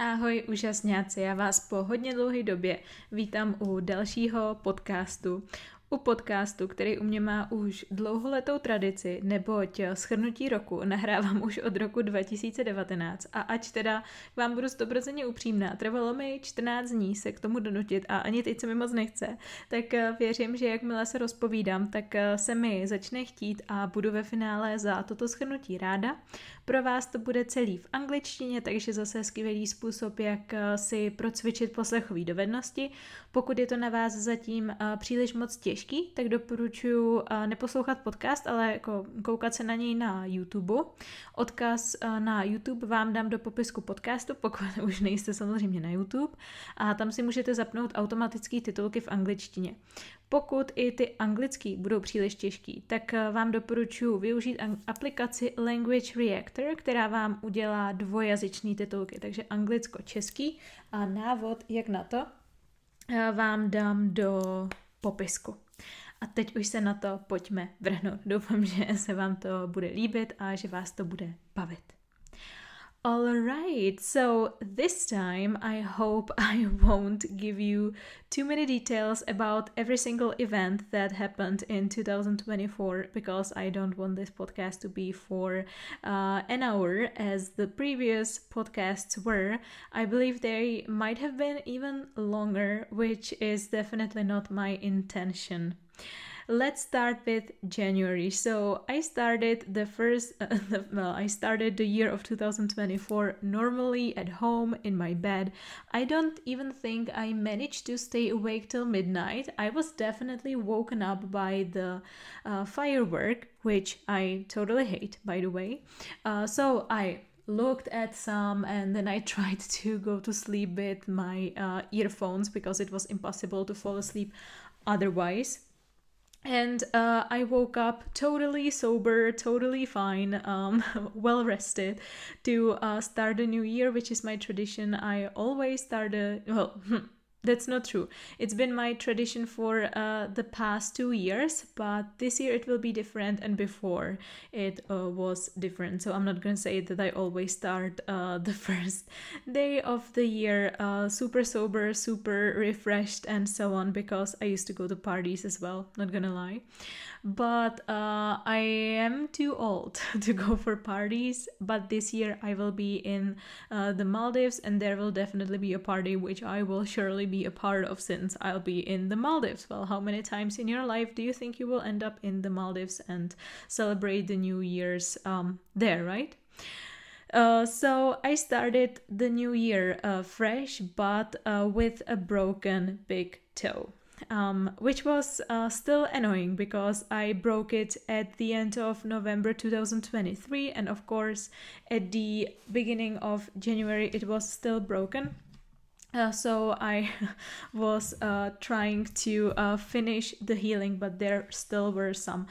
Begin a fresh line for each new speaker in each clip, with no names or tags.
Ahoj úžasňáci, já vás po hodně dlouhé době vítám u dalšího podcastu. U podcastu, který u mě má už dlouholetou tradici, neboť shrnutí roku nahrávám už od roku 2019 a ač teda vám budu 100% upřímná, trvalo mi 14 dní se k tomu donutit a ani teď se mi moc nechce, tak věřím, že jakmile se rozpovídám, tak se mi začne chtít a budu ve finále za toto shrnutí ráda. Pro vás to bude celý v angličtině, takže zase skvělý způsob, jak si procvičit poslechové dovednosti. Pokud je to na vás zatím příliš moc těžký, tak doporučuji neposlouchat podcast, ale jako koukat se na něj na YouTube. Odkaz na YouTube vám dám do popisku podcastu, pokud už nejste samozřejmě na YouTube. A tam si můžete zapnout automatické titulky v angličtině. Pokud i ty anglický budou příliš těžký, tak vám doporučuji využít aplikaci Language Reactor, která vám udělá dvojazyčný titulky, takže anglicko-český a návod, jak na to, vám dám do popisku. A teď už se na to pojďme vrhnout. Doufám, že se vám to bude líbit a že vás to bude bavit. Alright, so this time I hope I won't give you too many details about every single event that happened in 2024 because I don't want this podcast to be for an hour as the previous podcasts were. I believe they might have been even longer, which is definitely not my intention. Let's start with January. So I started I started the year of 2024 normally at home in my bed. I don't even think I managed to stay awake till midnight. I was definitely woken up by the firework, which I totally hate, by the way. So I looked at some and then I tried to go to sleep with my earphones because it was impossible to fall asleep otherwise. And I woke up totally sober, totally fine, well rested to start the new year, which is my tradition. I always start that's not true. It's been my tradition for the past 2 years, but this year it will be different and before it was different. So I'm not going to say that I always start the first day of the year super sober, super refreshed and so on because I used to go to parties as well, not gonna lie. But I am too old to go for parties, but this year I will be in the Maldives and there will definitely be a party which I will surely be a part of since I'll be in the Maldives. Well, how many times in your life do you think you will end up in the Maldives and celebrate the New Year's there, right? So I started the new year fresh, but with a broken big toe. Which was still annoying because I broke it at the end of November 2023 and of course at the beginning of January it was still broken. So I was trying to finish the healing, but there still were some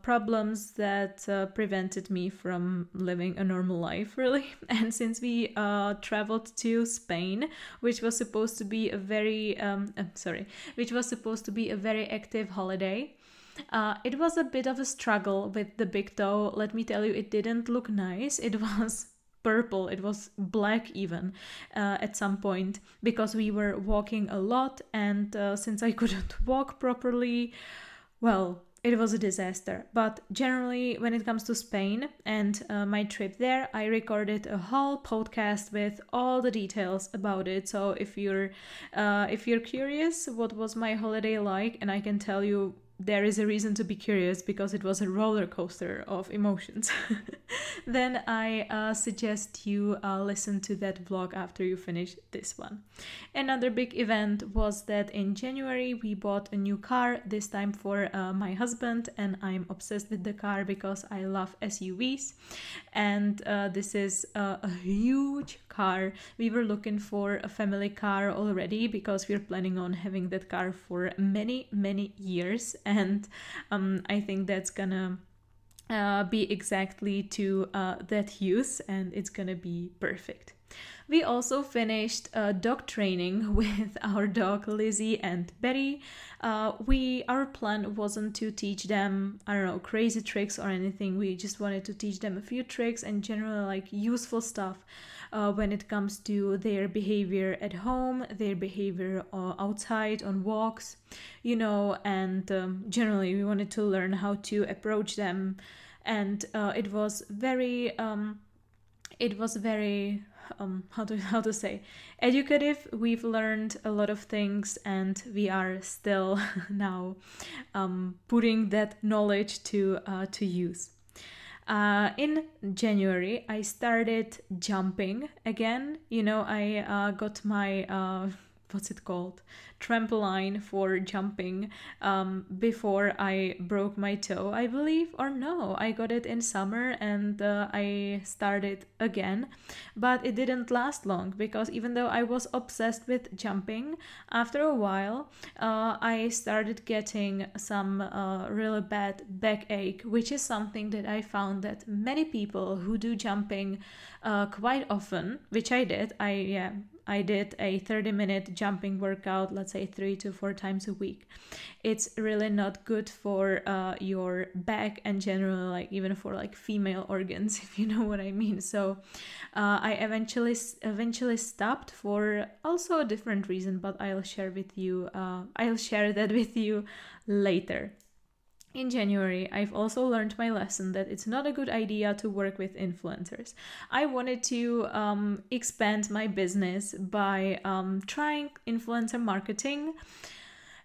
problems that prevented me from living a normal life, really. And since we traveled to Spain, which was supposed to be a very active holiday, it was a bit of a struggle with the big toe. Let me tell you, it didn't look nice. It was purple, it was black even at some point because we were walking a lot and since I couldn't walk properly, well, it was a disaster. But generally when it comes to Spain and my trip there, I recorded a whole podcast with all the details about it. So if you're curious what was my holiday like, and I can tell you there is a reason to be curious because it was a roller coaster of emotions, then I suggest you listen to that vlog after you finish this one. Another big event was that in January we bought a new car, this time for my husband, and I'm obsessed with the car because I love SUVs, and this is a huge car. We were looking for a family car already because we're planning on having that car for many years, and I think that's gonna be exactly to that use and it's gonna be perfect. We also finished dog training with our dog Lizzie and Betty. Our plan wasn't to teach them, I don't know, crazy tricks or anything. We just wanted to teach them a few tricks and generally like useful stuff when it comes to their behavior at home, their behavior outside on walks, and generally we wanted to learn how to approach them. And it was very how to say, educative. We've learned a lot of things and we are still now putting that knowledge to use. In January, I started jumping again. I got my what's it called? Trampoline for jumping before I broke my toe, I believe, or no, I got it in summer and I started again, but it didn't last long because even though I was obsessed with jumping, after a while I started getting some really bad backache, which is something that I found that many people who do jumping quite often, which I did. I did a 30-minute jumping workout, let's say 3 to 4 times a week. It's really not good for your back and generally like even for like female organs, if you know what I mean. So I eventually stopped for also a different reason, but I'll share that with you later. In January, I've also learned my lesson that it's not a good idea to work with influencers. I wanted to expand my business by trying influencer marketing,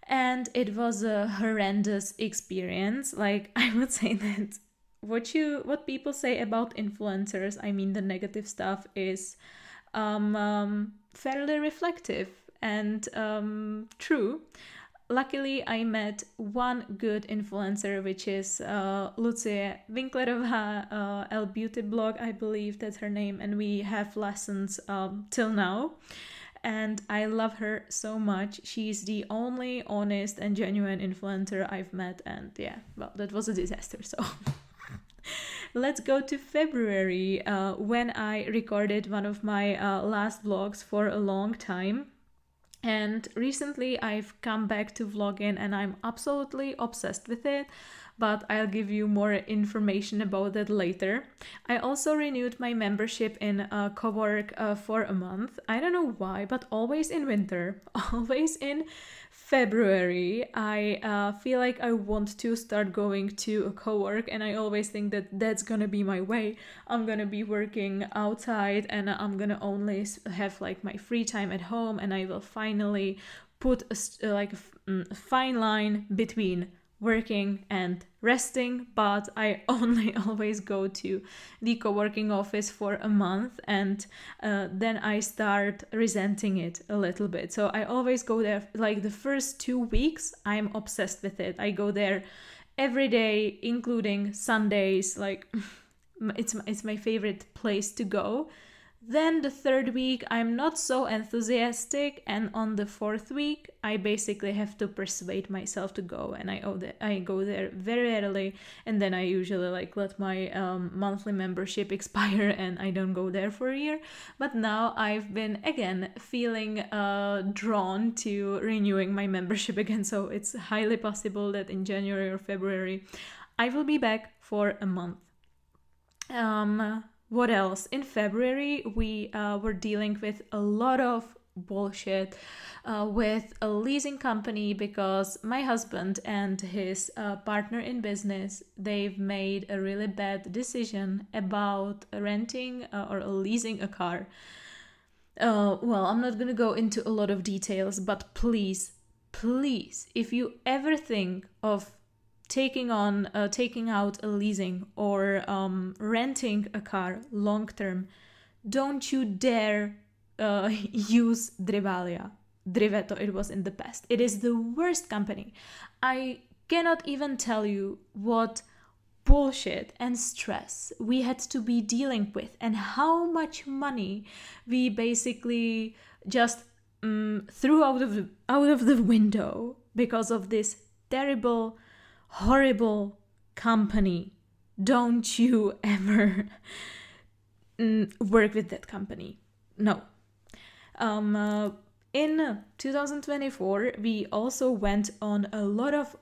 and it was a horrendous experience. Like, I would say that what people say about influencers, I mean the negative stuff, is fairly reflective and true. Luckily, I met one good influencer, which is Lucie Winklerová, L Beauty Blog, I believe that's her name, and we have lessons till now. And I love her so much. She's the only honest and genuine influencer I've met, and yeah, well, that was a disaster, so... Let's go to February, when I recorded one of my last vlogs for a long time. And recently I've come back to vlogging and I'm absolutely obsessed with it, but I'll give you more information about that later. I also renewed my membership in Cowork for a month. I don't know why, but always in winter, always in February, I feel like I want to start going to a Cowork, and I always think that that's gonna be my way. I'm gonna be working outside and I'm gonna only have like my free time at home, and I will finally put a fine line between working and resting, but I only always go to the co-working office for a month, and then I start resenting it a little bit. So I always go there, like the first 2 weeks, I'm obsessed with it. I go there every day, including Sundays, like it's my favorite place to go. Then the 3rd week, I'm not so enthusiastic, and on the 4th week, I basically have to persuade myself to go, and I go there very early, and then I usually let my monthly membership expire, and I don't go there for a year. But now I've been again feeling drawn to renewing my membership again, so it's highly possible that in January or February, I will be back for a month. What else? In February, we were dealing with a lot of bullshit with a leasing company, because my husband and his partner in business, they've made a really bad decision about renting or leasing a car. Well, I'm not gonna go into a lot long but please, if you ever think of taking out a leasing or renting a car long term, don't you dare use Drivalia. Driveto it was in the past. It is the worst company. I cannot even tell you what bullshit and stress we had to be dealing with, and how much money we basically just threw out of the window because of this terrible, horrible company. Don't you ever work with that company. no. In 2024, we also went on a lot of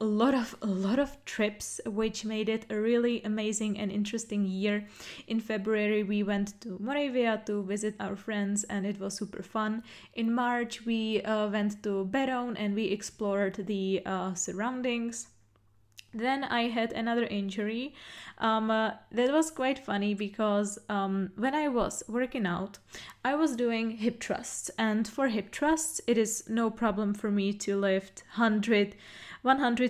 trips, which made it a really amazing and interesting year. In February, we went to Moravia to visit our friends, and it was super fun. In March, we went to Beroun and we explored the surroundings. Then I had another injury. That was quite funny because when I was working out, I was doing hip thrusts. And for hip thrusts, it is no problem for me to lift 100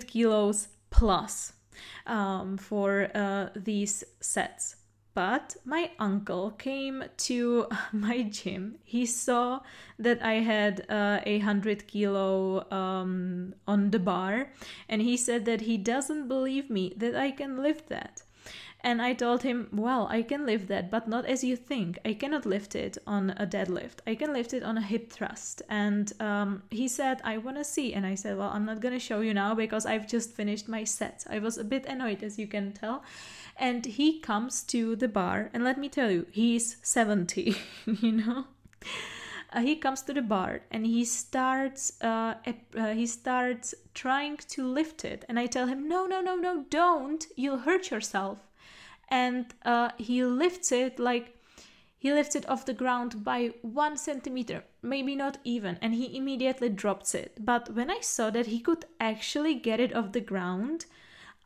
kilos plus for these sets. But my uncle came to my gym. He saw that I had a 100 kilo on the bar, and he said that he doesn't believe me that I can lift that. And I told him, well, I can lift that, but not as you think. I cannot lift it on a deadlift. I can lift it on a hip thrust. And he said, I want to see. And I said, well, I'm not going to show you now because I've just finished my set. I was a bit annoyed, as you can tell. And he comes to the bar, and let me tell you, he's 70, you know? He comes to the bar and he starts trying to lift it. And I tell him, no, don't. You'll hurt yourself. And he lifts it off the ground by 1 centimeter, maybe not even, and he immediately drops it. But when I saw that he could actually get it off the ground,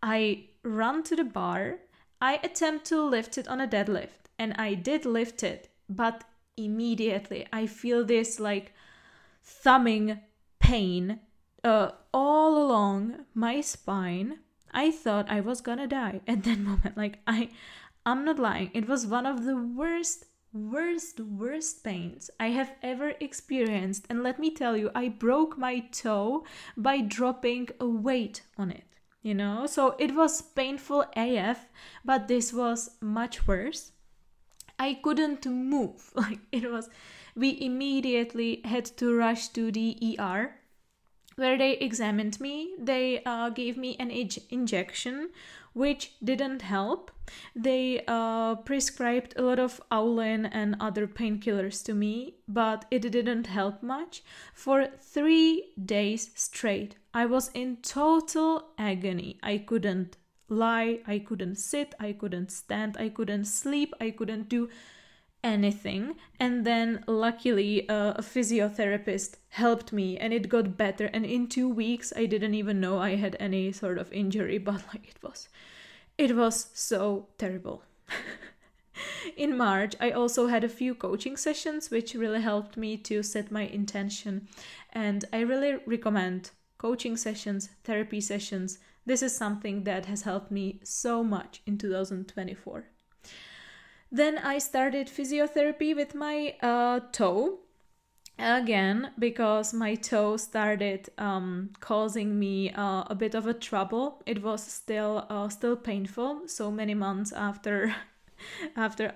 I run to the bar. I attempt to lift it on a deadlift, and I did lift it, but immediately I feel this like thumbing pain all along my spine. I thought I was gonna die at that moment. Like, I'm not lying. It was one of the worst pains I have ever experienced. And let me tell you, I broke my toe by dropping a weight on it, you know? So it was painful AF, but this was much worse. I couldn't move. We immediately had to rush to the ER, where they examined me. They gave me an injection, which didn't help. They prescribed a lot of Aulin and other painkillers to me, but it didn't help much. For 3 days straight, I was in total agony. I couldn't lie, I couldn't sit, I couldn't stand, I couldn't sleep, I couldn't do anything. And then luckily a physiotherapist helped me and it got better, and in 2 weeks I didn't even know I had any sort of injury, but it was so terrible. In March I also had a few coaching sessions which really helped me to set my intention, and I really recommend coaching sessions, therapy sessions. This is something that has helped me so much in 2024. Then I started physiotherapy with my toe again, because my toe started causing me a bit of a trouble. It was still painful so many months after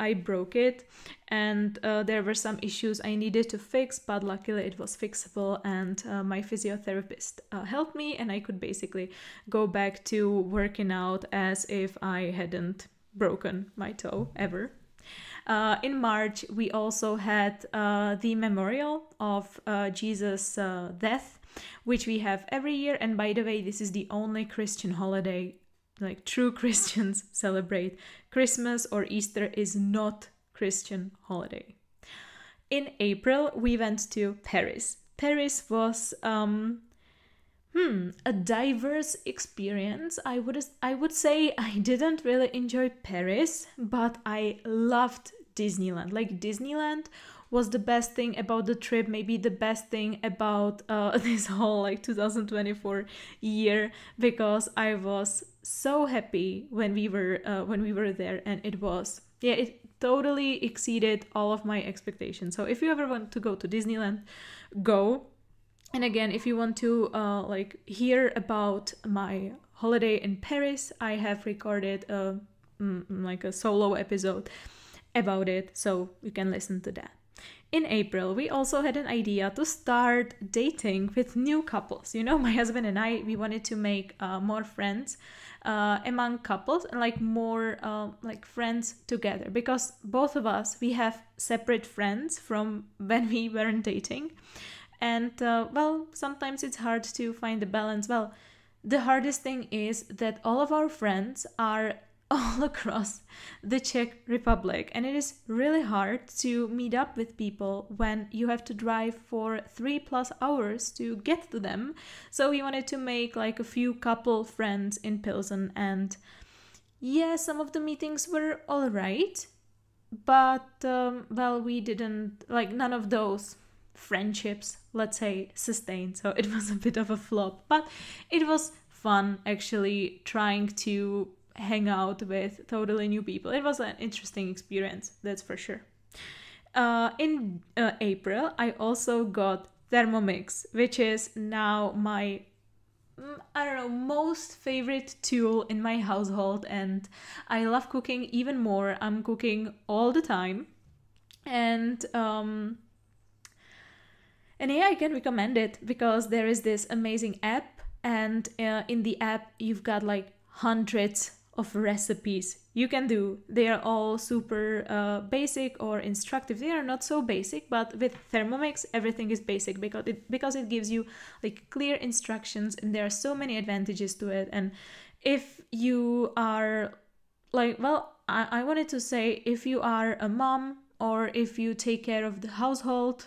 I broke it, and there were some issues I needed to fix, but luckily it was fixable, and my physiotherapist helped me, and I could basically go back to working out as if I hadn't broken my toe ever. In March, we also had the memorial of Jesus' death, which we have every year. And by the way, this is the only Christian holiday, like true Christians celebrate. Christmas or Easter is not Christian holiday. In April, we went to Paris. Paris was a diverse experience. I would say I didn't really enjoy Paris, but I loved Disneyland. Like, Disneyland was the best thing about the trip, maybe the best thing about this whole 2024 year, because I was so happy when we were there, and it totally exceeded all of my expectations. So if you ever want to go to Disneyland, go. And again, if you want to hear about my holiday in Paris, I have recorded a solo episode about it, so you can listen to that. In April, we also had an idea to start dating with new couples. You know, my husband and I, we wanted to make more friends among couples and like more like friends together, because both of us, we have separate friends from when we weren't dating. And well, sometimes it's hard to find the balance. Well, the hardest thing is that all of our friends are all across the Czech Republic, and it is really hard to meet up with people when you have to drive for 3+ hours to get to them. So we wanted to make like a few couple friends in Pilsen, and yeah, some of the meetings were all right, but well, we didn't, like, none of those friendships, let's say, sustained. So it was a bit of a flop, but it was fun actually trying to hang out with totally new people. It was an interesting experience, that's for sure. In April, I also got Thermomix, which is now my most favorite tool in my household, and I love cooking even more. I'm cooking all the time, and yeah, I can recommend it because there is this amazing app, and in the app you've got like hundreds of recipes you can do. They are all super basic or instructive. They are not so basic, but with Thermomix everything is basic because it gives you like clear instructions, and there are so many advantages to it. And if you are like, well, I wanted to say, if you are a mom or if you take care of the household,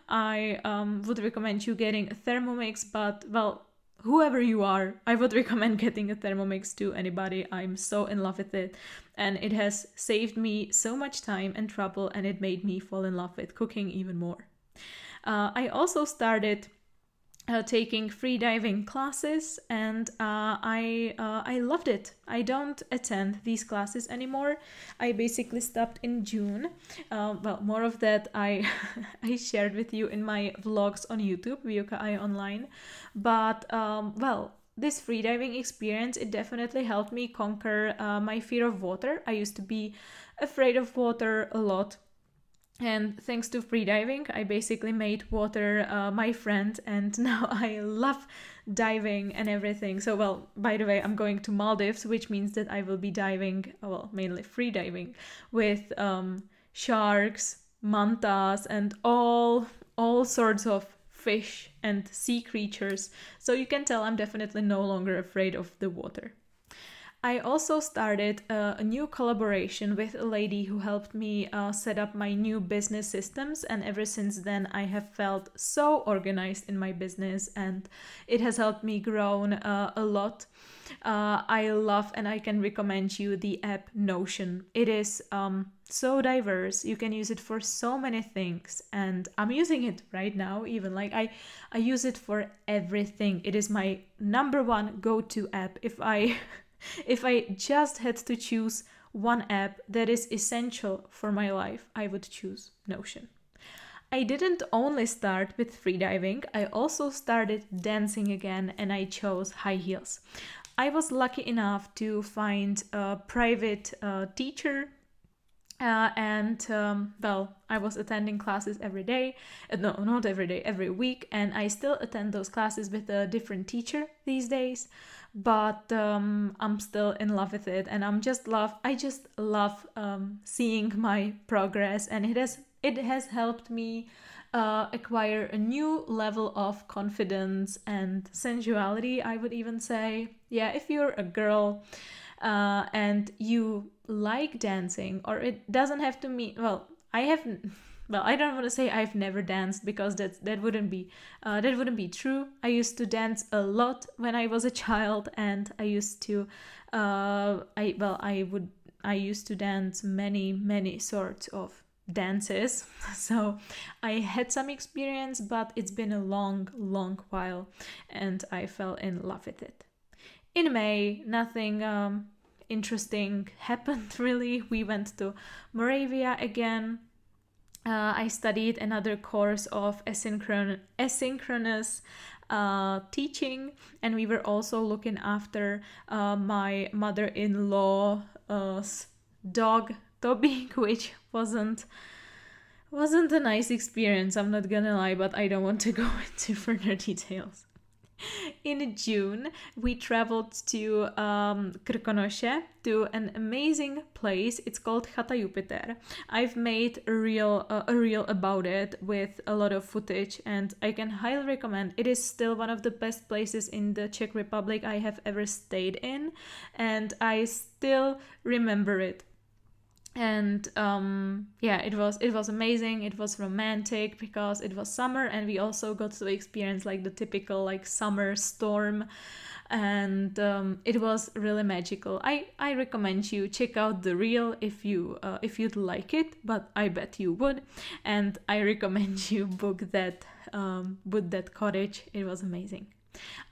I would recommend you getting a Thermomix. But well, whoever you are, I would recommend getting a Thermomix to anybody. I'm so in love with it, and it has saved me so much time and trouble, and it made me fall in love with cooking even more. I also started taking free diving classes, and I loved it. I don't attend these classes anymore. I basically stopped in June. Well, more of that I shared with you in my vlogs on YouTube, Jaký online. But well, this freediving experience, it definitely helped me conquer my fear of water. I used to be afraid of water a lot. And thanks to freediving, I basically made water my friend, and now I love diving and everything. So, well, by the way, I'm going to Maldives, which means that I will be diving, well, mainly freediving, with sharks, mantas, and all sorts of fish and sea creatures. So you can tell I'm definitely no longer afraid of the water. I also started a new collaboration with a lady who helped me set up my new business systems, and ever since then I have felt so organized in my business, and it has helped me grow a lot. I love, and I can recommend you, the app Notion. It is so diverse. You can use it for so many things, and I'm using it right now. Even like I use it for everything. It is my number one go-to app. If I just had to choose one app that is essential for my life, I would choose Notion. I didn't only start with freediving, I also started dancing again, and I chose high heels. I was lucky enough to find a private teacher, and well, I was attending classes every day. No, not every day, every week, and I still attend those classes with a different teacher these days. But I'm still in love with it, and I just love seeing my progress, and it has helped me acquire a new level of confidence and sensuality, I would even say. Yeah, if you're a girl and you like dancing, or it doesn't have to mean, I don't want to say I've never danced, because that wouldn't be true. I used to dance a lot when I was a child, and I used to I used to dance many sorts of dances. So I had some experience, but it's been a long while, and I fell in love with it. In May, nothing interesting happened really. We went to Moravia again. I studied another course of asynchronous teaching, and we were also looking after my mother-in-law's dog Toby, which wasn't Wasn't a nice experience, I'm not gonna lie, but I don't want to go into further details. In June, we traveled to Krkonoše, to an amazing place. It's called Chata Jupiter. I've made a reel about it with a lot of footage, and I can highly recommend. It is still one of the best places in the Czech Republic I have ever stayed in, and I still remember it. And it was amazing. It was romantic because it was summer, and we also got to experience like the typical like summer storm, and it was really magical. I recommend you check out the reel if you'd like it, but I bet you would. And I recommend you book that cottage. It was amazing.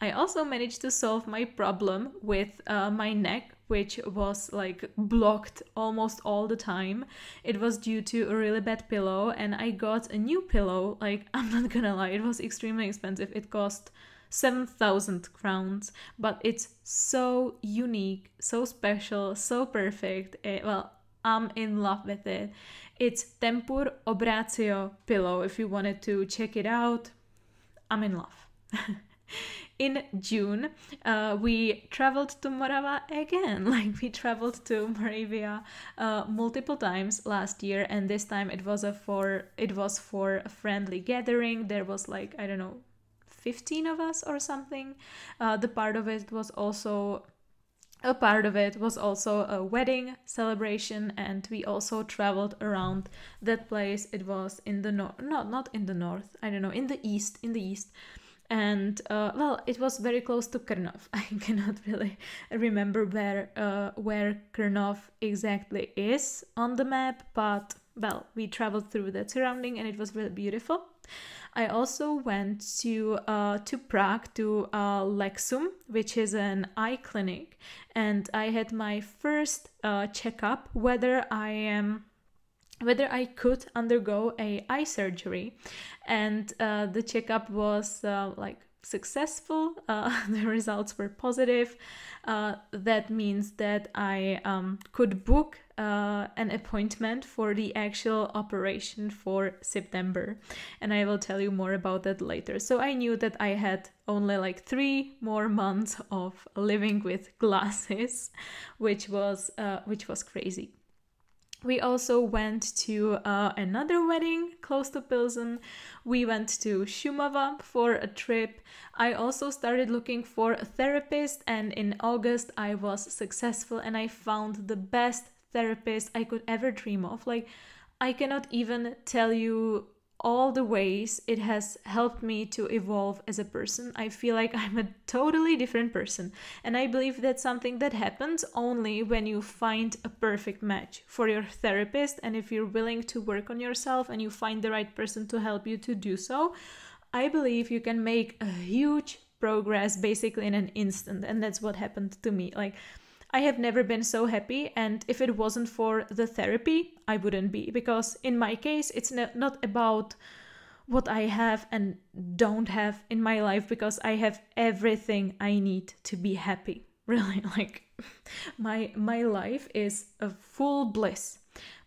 I also managed to solve my problem with my neck, which was like blocked almost all the time. It was due to a really bad pillow, and I got a new pillow. Like, I'm not gonna lie, it was extremely expensive. It cost 7,000 crowns, but it's so unique, so special, so perfect. I'm in love with it. It's Tempur Obracio pillow. If you wanted to check it out, I'm in love. In June, we traveled to Morava again. Like, we traveled to Moravia multiple times last year, and this time it was for a friendly gathering. There was like, I don't know, 15 of us or something. A part of it was also a wedding celebration, and we also traveled around that place. It was in the north, not in the north, I don't know, in the east. And it was very close to Krnov. I cannot really remember where Krnov exactly is on the map, but we traveled through that surrounding, and it was really beautiful. I also went to Prague, to Lexum, which is an eye clinic, and I had my first checkup whether I could undergo a eye surgery, and the checkup was successful. The results were positive. That means that I could book an appointment for the actual operation for September, and I will tell you more about that later. So I knew that I had only like 3 more months of living with glasses, which was crazy. We also went to another wedding close to Pilsen. We went to Šumava for a trip. I also started looking for a therapist, and in August I was successful, and I found the best therapist I could ever dream of. Like, I cannot even tell you all the ways it has helped me to evolve as a person. I feel like I'm a totally different person, and I believe that's something that happens only when you find a perfect match for your therapist, and if you're willing to work on yourself and you find the right person to help you to do so. I believe you can make a huge progress basically in an instant, and that's what happened to me. Like, I have never been so happy, and if it wasn't for the therapy, I wouldn't be, because in my case, it's not about what I have and don't have in my life, because I have everything I need to be happy. Really, like, my life is a full bliss.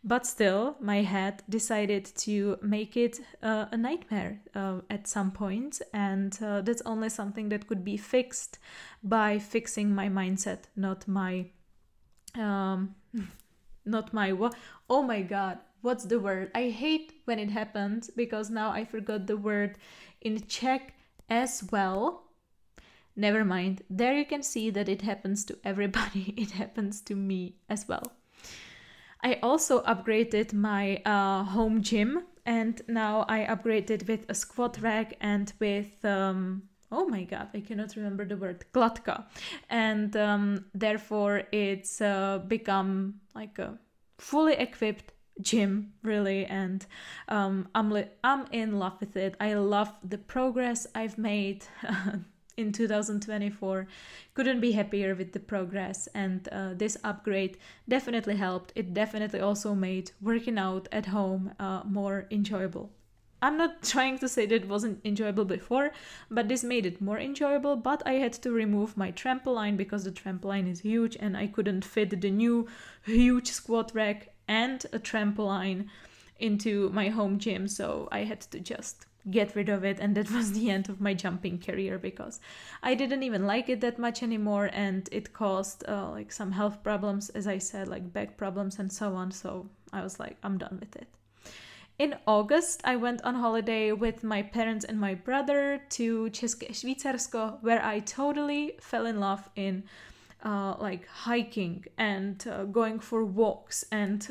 But still, my head decided to make it a nightmare at some point, and that's only something that could be fixed by fixing my mindset, not my what? Oh my God, what's the word? I hate when it happens, because now I forgot the word in Czech as well. Never mind. There you can see that it happens to everybody. It happens to me as well. I also upgraded my home gym, and now I upgraded with a squat rack and with, oh my God, I cannot remember the word, klatka. And therefore it's become like a fully equipped gym, really, and I'm in love with it. I love the progress I've made in 2024. Couldn't be happier with the progress, and this upgrade definitely helped. It definitely also made working out at home more enjoyable. I'm not trying to say that it wasn't enjoyable before, but this made it more enjoyable. But I had to remove my trampoline because the trampoline is huge, and I couldn't fit the new huge squat rack and a trampoline into my home gym, so I had to just get rid of it, and that was the end of my jumping career because I didn't even like it that much anymore, and it caused like some health problems, as I said, like back problems and so on. So I was like, I'm done with it. In August, I went on holiday with my parents and my brother to České Švýcarsko, where I totally fell in love in like hiking and going for walks and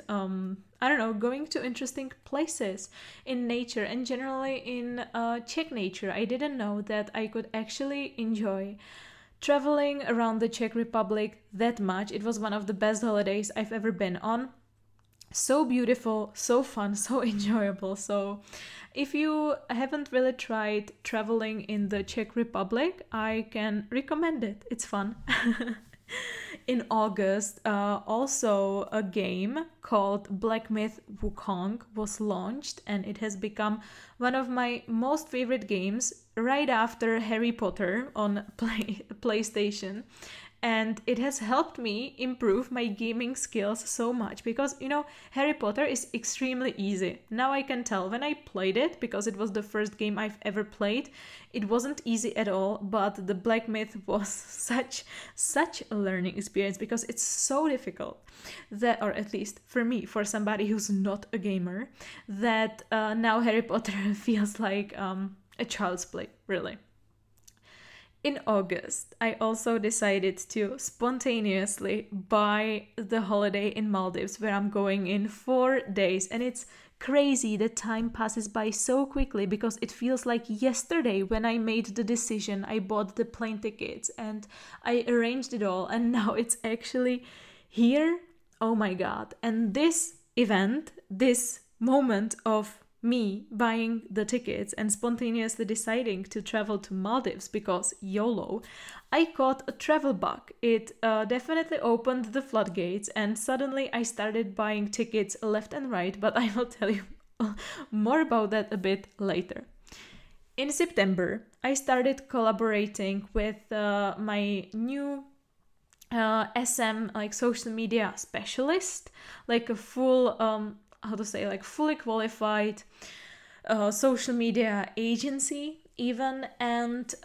I don't know, going to interesting places in nature and generally in Czech nature. I didn't know that I could actually enjoy traveling around the Czech Republic that much. It was one of the best holidays I've ever been on. So beautiful, so fun, so enjoyable. So if you haven't really tried traveling in the Czech Republic, I can recommend it. It's fun. In August, also a game called Black Myth Wukong was launched, and it has become one of my most favorite games right after Harry Potter on PlayStation. And it has helped me improve my gaming skills so much because, you know, Harry Potter is extremely easy. Now I can tell when I played it, because it was the first game I've ever played, it wasn't easy at all, but the Black Myth was such a learning experience because it's so difficult that, or at least for me, for somebody who's not a gamer, that now Harry Potter feels like a child's play, really. In August, I also decided to spontaneously buy the holiday in Maldives, where I'm going in 4 days. And it's crazy that time passes by so quickly because it feels like yesterday when I made the decision. I bought the plane tickets and I arranged it all, and now it's actually here. Oh my God. And this event, this moment of me buying the tickets and spontaneously deciding to travel to Maldives because YOLO, I caught a travel bug. It definitely opened the floodgates, and suddenly I started buying tickets left and right, but I will tell you more about that a bit later. In September, I started collaborating with my new SM, like social media specialist, like a full fully qualified social media agency even. And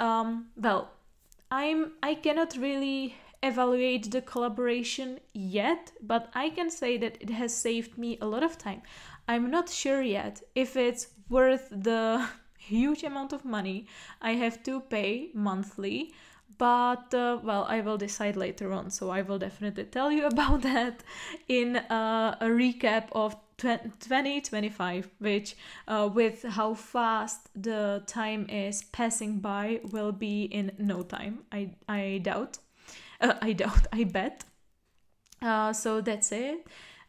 I cannot really evaluate the collaboration yet, but I can say that it has saved me a lot of time. I'm not sure yet if it's worth the huge amount of money I have to pay monthly, but I will decide later on, so I will definitely tell you about that in a recap of 2025, which with how fast the time is passing by will be in no time. I bet. So that's it.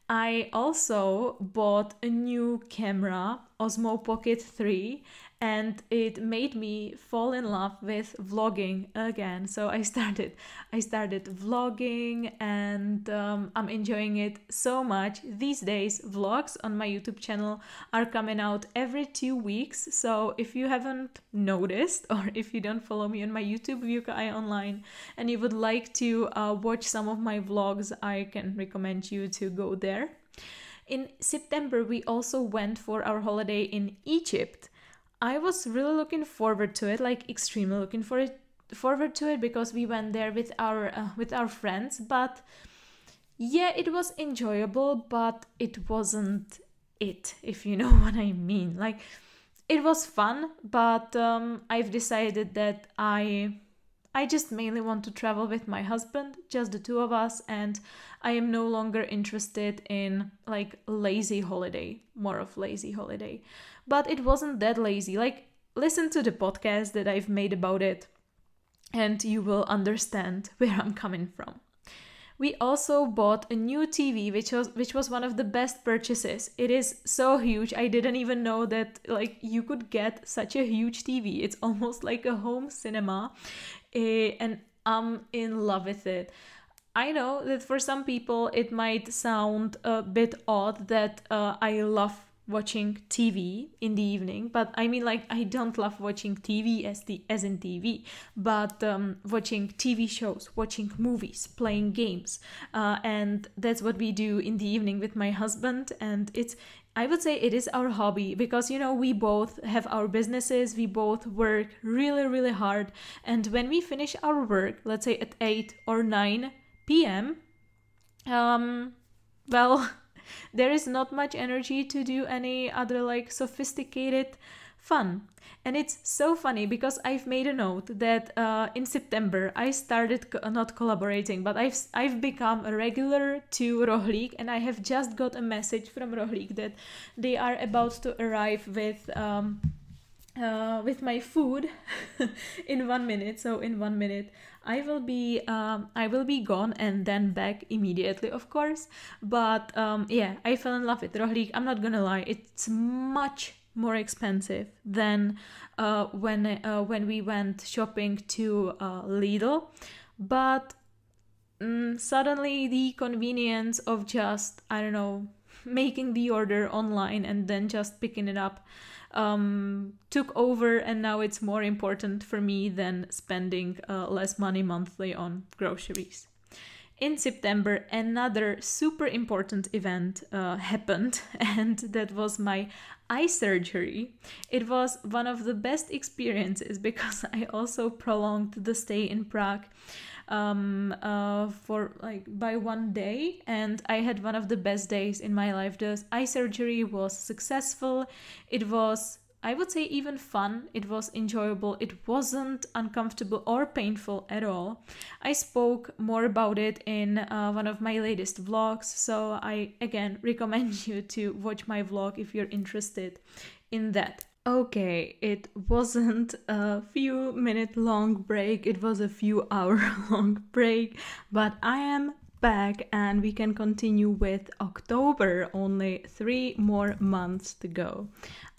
I also bought a new camera, Osmo Pocket 3, and it made me fall in love with vlogging again. So I started vlogging, and I'm enjoying it so much. These days, vlogs on my YouTube channel are coming out every 2 weeks. So if you haven't noticed, or if you don't follow me on my YouTube, Yukai Online, and you would like to watch some of my vlogs, I can recommend you to go there. In September, we also went for our holiday in Egypt. I was really looking forward to it, like extremely looking forward to it, because we went there with our friends. But yeah, it was enjoyable, but it wasn't it, if you know what I mean. Like, it was fun, but I've decided that I just mainly want to travel with my husband, just the two of us, and I am no longer interested in like lazy holiday, more of lazy holiday. But it wasn't that lazy. Like, listen to the podcast that I've made about it, and you will understand where I'm coming from. We also bought a new TV, which was one of the best purchases. It is so huge. I didn't even know that like you could get such a huge TV. It's almost like a home cinema, and I'm in love with it. I know that for some people it might sound a bit odd that I love watching TV in the evening, but I mean, like, I don't love watching TV as in TV, but watching TV shows, watching movies, playing games, and that's what we do in the evening with my husband. And I would say it is our hobby because, we both have our businesses, we both work really, really hard. And when we finish our work, let's say at 8 or 9 p.m., well, there is not much energy to do any other like sophisticated fun. And it's so funny because I've made a note that in September I started not collaborating, but I've become a regular to Rohlík, and I have just got a message from Rohlík that they are about to arrive with my food in 1 minute. So in 1 minute I will be gone and then back immediately, of course. But I fell in love with Rohlík. I'm not gonna lie, it's much more expensive than when we went shopping to Lidl, but suddenly the convenience of just, I don't know, making the order online and then just picking it up took over, and now it's more important for me than spending less money monthly on groceries. In September, another super important event happened, and that was my eye surgery. It was one of the best experiences because I also prolonged the stay in Prague for by 1 day, and I had one of the best days in my life. The eye surgery was successful. It was, I would say, even fun. It was enjoyable. It wasn't uncomfortable or painful at all. I spoke more about it in one of my latest vlogs, so I again recommend you to watch my vlog if you're interested in that. Okay, it wasn't a few minute long break, it was a few hour long break, but I am back and we can continue with October. Only 3 more months to go.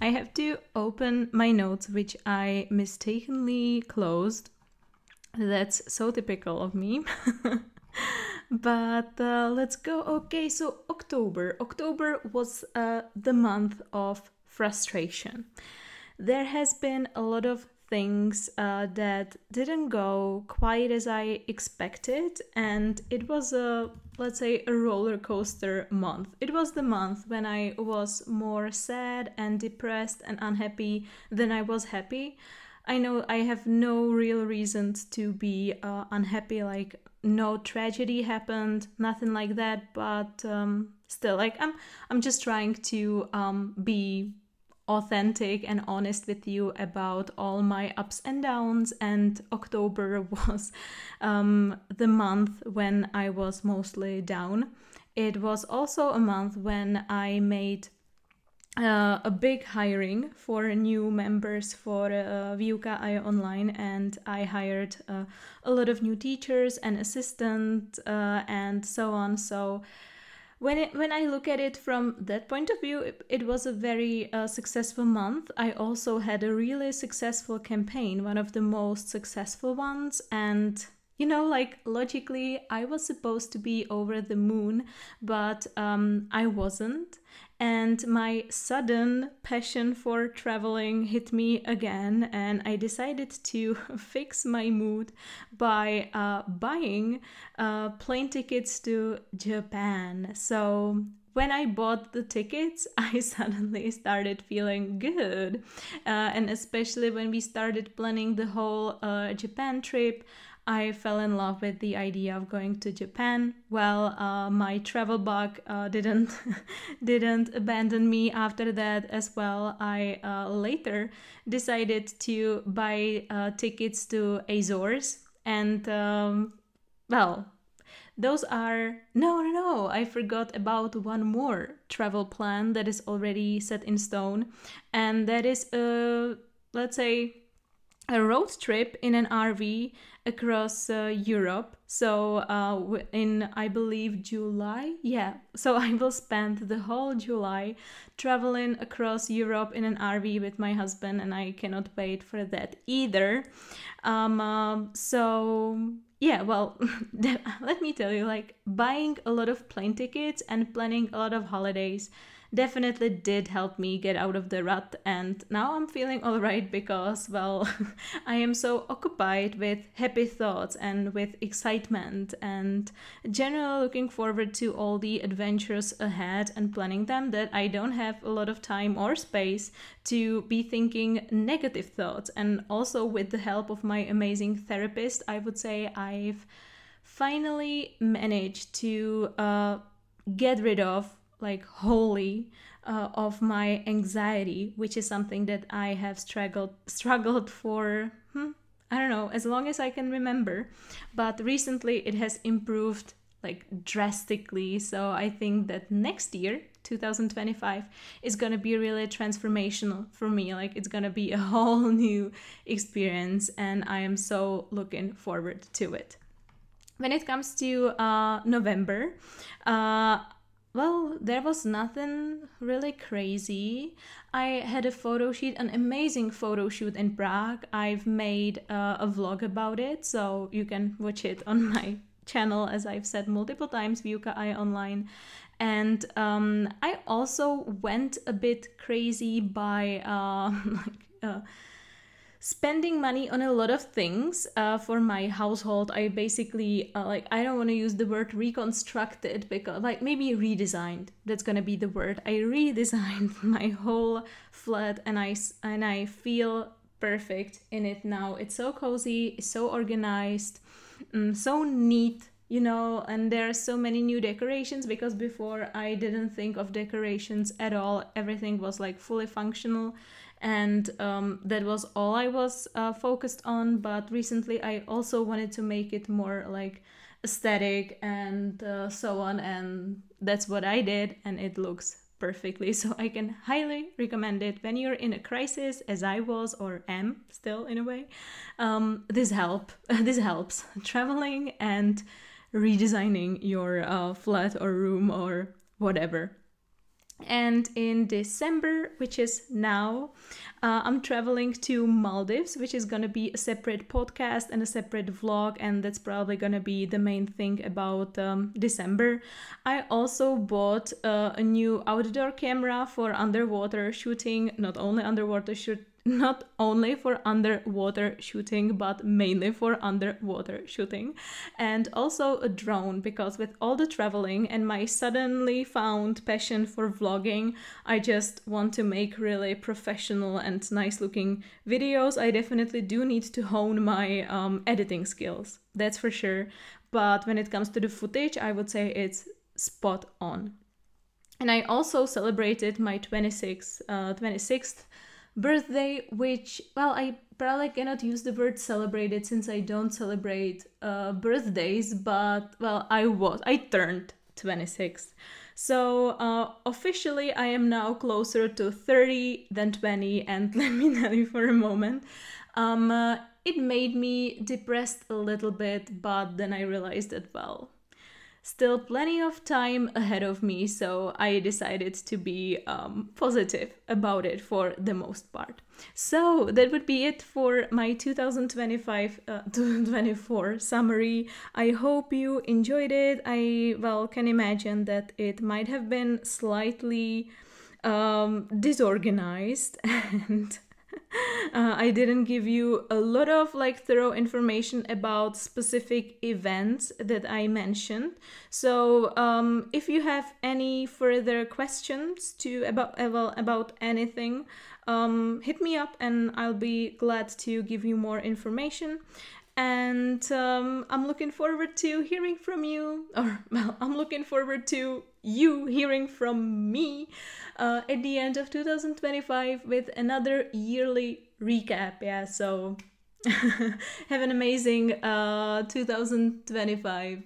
I have to open my notes, which I mistakenly closed. That's so typical of me. But let's go. Okay, so October. October was the month of frustration. There has been a lot of things that didn't go quite as I expected, and it was let's say a roller coaster month. It was the month when I was more sad and depressed and unhappy than I was happy. I know I have no real reasons to be unhappy, like no tragedy happened, nothing like that, but still, like I'm just trying to be authentic and honest with you about all my ups and downs, and October was the month when I was mostly down. It was also a month when I made a big hiring for new members for Výuka online, and I hired a lot of new teachers and assistants and so on. So when I look at it from that point of view, it was a very successful month. I also had a really successful campaign, one of the most successful ones, and like logically I was supposed to be over the moon, but I wasn't. And my sudden passion for traveling hit me again, and I decided to fix my mood by buying plane tickets to Japan. So when I bought the tickets, I suddenly started feeling good. And especially when we started planning the whole Japan trip, I fell in love with the idea of going to Japan. Well, my travel bug didn't abandon me after that as well. I later decided to buy tickets to Azores, and well, those are no. I forgot about one more travel plan that is already set in stone, and that is let's say a road trip in an RV across Europe. So in, I believe, July. Yeah, so I will spend the whole July traveling across Europe in an RV with my husband, and I cannot wait for that either. So yeah, well, let me tell you, like buying a lot of plane tickets and planning a lot of holidays, definitely did help me get out of the rut, and now I'm feeling all right because, well, I am so occupied with happy thoughts and with excitement and generally looking forward to all the adventures ahead and planning them that I don't have a lot of time or space to be thinking negative thoughts. And also with the help of my amazing therapist, I would say I've finally managed to get rid of, like, wholly of my anxiety, which is something that I have struggled for, I don't know, as long as I can remember. But recently it has improved, like, drastically. So I think that next year, 2025, is gonna be really transformational for me. Like, it's gonna be a whole new experience, and I am so looking forward to it. When it comes to November, well, there was nothing really crazy. I had a photo shoot, an amazing photo shoot in Prague. I've made a vlog about it, so you can watch it on my channel, as I've said multiple times, Výuka I online. And I also went a bit crazy by spending money on a lot of things for my household. I basically, I don't want to use the word reconstructed, because, like, maybe redesigned. That's gonna be the word. I redesigned my whole flat, and I feel perfect in it now. It's so cozy, it's so organized, so neat, you know, and there are so many new decorations, because before I didn't think of decorations at all. Everything was, like, fully functional, and that was all I was focused on. But recently I also wanted to make it more, like, aesthetic and so on, and that's what I did, and it looks perfectly. So I can highly recommend it when you're in a crisis, as I was, or am still in a way. This helps traveling and redesigning your flat or room or whatever. And in December, which is now, I'm traveling to Maldives, which is gonna be a separate podcast and a separate vlog, and that's probably gonna be the main thing about December. I also bought a new outdoor camera for underwater shooting, not only for underwater shooting, but mainly for underwater shooting. And also a drone, because with all the traveling and my suddenly found passion for vlogging, I just want to make really professional and nice looking videos. I definitely do need to hone my editing skills, that's for sure. But when it comes to the footage, I would say it's spot on. And I also celebrated my 26th birthday, which, well, I probably cannot use the word celebrated since I don't celebrate birthdays, but, well, I turned 26. So officially I am now closer to 30 than 20, and let me tell you for a moment, it made me depressed a little bit, but then I realized that, well, still plenty of time ahead of me, so I decided to be positive about it for the most part. So that would be it for my 2024 summary. I hope you enjoyed it. I, well, can imagine that it might have been slightly disorganized, and I didn't give you a lot of, like, thorough information about specific events that I mentioned. So if you have any further questions about anything, hit me up and I'll be glad to give you more information. And I'm looking forward to hearing from you, or, well, I'm looking forward to you hearing from me at the end of 2025 with another yearly recap. Yeah, so have an amazing 2025.